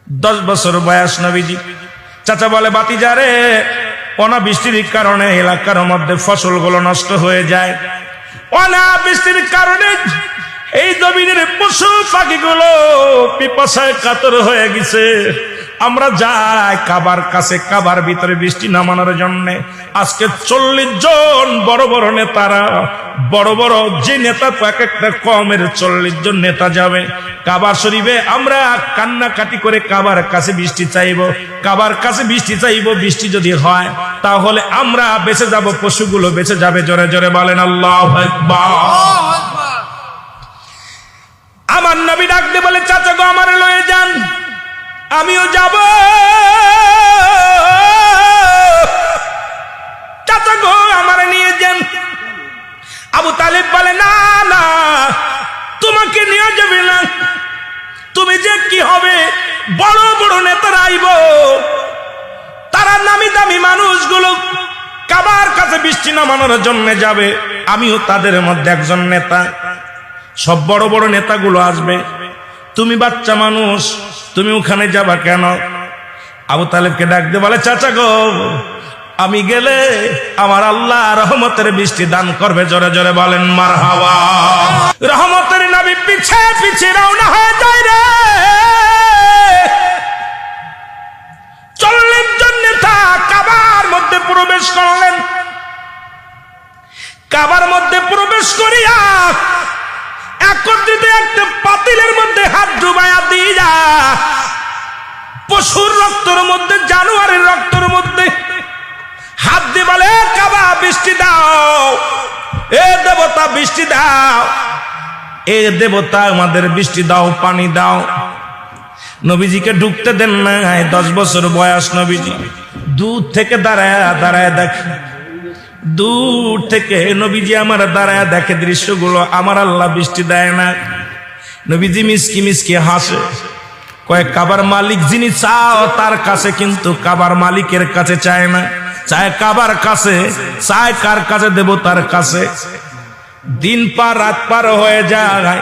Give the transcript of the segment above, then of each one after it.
10 বছর বয়স নবীজি। চাচা বলে, বাতিজা রে, অনাবৃষ্টির কারণে এলাকার মধ্যে ফসলগুলো নষ্ট হয়ে যায়। অনাবৃষ্টির কারণে এই জমিনের পশু পাখিগুলো পিপাসায় কাতর হয়ে গেছে। আমরা যাই কাবার কাছে, কাবার ভিতরে বৃষ্টি নামানোর জন্য। আজকে 40 জন বড় বড় নেতারা, বড় বড় যে নেতা, এক একটা কমের 40 জন নেতা যাবে কাবার শরীফে। আমরা কান্নাকাটি করে কাবার কাছে বৃষ্টি চাইব, কাবার কাছে বৃষ্টি চাইব। বৃষ্টি যদি হয় তাহলে আমরা বেঁচে যাব, পশুগুলো বেঁচে যাবে। জোরে জোরে বলেন আল্লাহু আকবার। আমার নবী ডাক দিয়ে বলে, চাচা গো, আমার লয়ে যান, আমিও যাব। চাচা গো, আমার নিয়ে যান। আবু তালিব বলে, না না, তোমাকে নিয়ে যাবে না। তুমি যে কি হবে, বড় বড় নেতারা আইব, তারা নামি দামি মানুষগুলো কাবার কাছে বৃষ্টি নামানোর জন্য যাবে। আমিও তাদের মধ্যে একজন নেতা। সব বড় বড় নেতাগুলো আসবে, তুমি বাচ্চা মানুষ, তুমি ওখানে যাবা কেন? আবু তালেবকে ডাক দিয়ে বলে, চাচা গো, আমি গেলে আমার আল্লাহ রহমতের বৃষ্টি দান করবে। জোরে জোরে বলেন মারহাবা। রহমতের নবী পিছে পিছে রওনা হয়ে যায় রে। 40 জন নেতা কাবার মধ্যে প্রবেশ করলেন। কাবার মধ্যে প্রবেশ করিয়া একত্রিত একটা পাতিলের মধ্যে হাত ডুবাইয়া দিয়া, পশুর রক্তের মধ্যে, জানোয়ারের রক্তের মধ্যে হাত দিয়ে বলে, কাবা বৃষ্টি দাও, এ দেবতা বৃষ্টি দাও, এ দেবতা আমাদের বৃষ্টি দাও, পানি দাও। নবীজিকে ঢুকতে দেন নাই। 10 বছর বয়স নবীজি। দূর থেকে দাঁড়ায় দাঁড়ায় দেখে, দূর থেকে নবীজি আমার দাঁড়ায় দেখে দৃশ্যগুলো। আমার আল্লাহ বৃষ্টি দেয় না। নবীজি মিসকি মিসকি হাসে, কয়েক কাবার মালিক যিনি চাও তার কাছে, কিন্তু কাবার মালিকের কাছে চায় না, চায় কাবার কাছে। চায় কার কাছে? দেবতার কাছে। দিন পার রাত পার হয়ে যায়,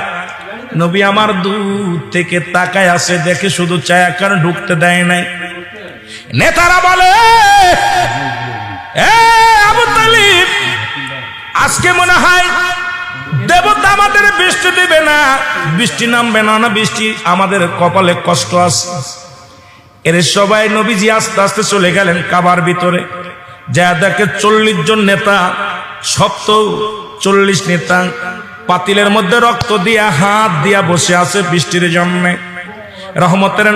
নবী আমার দূর থেকে তাকায় আসে, দেখে শুধু চায়, কারণ ঢুকতে দেয় নাই। নেতারা বলে, আবু তালিব, আজকে মনে হয় দেবতা আমাদের বৃষ্টি দেবে না, বৃষ্টি নামবে না। বৃষ্টি আমাদের কপালে কষ্ট আছে। এর সবাই নবীজি আস্তে আস্তে চলে গেলেন কাবার ভিতরে। যা দেখে 40 জন নেতা, 40 নেতা পাতিলের মধ্যে রক্ত দিয়া, হাত দিয়া বসে আছে বৃষ্টির জন্য। রহমতের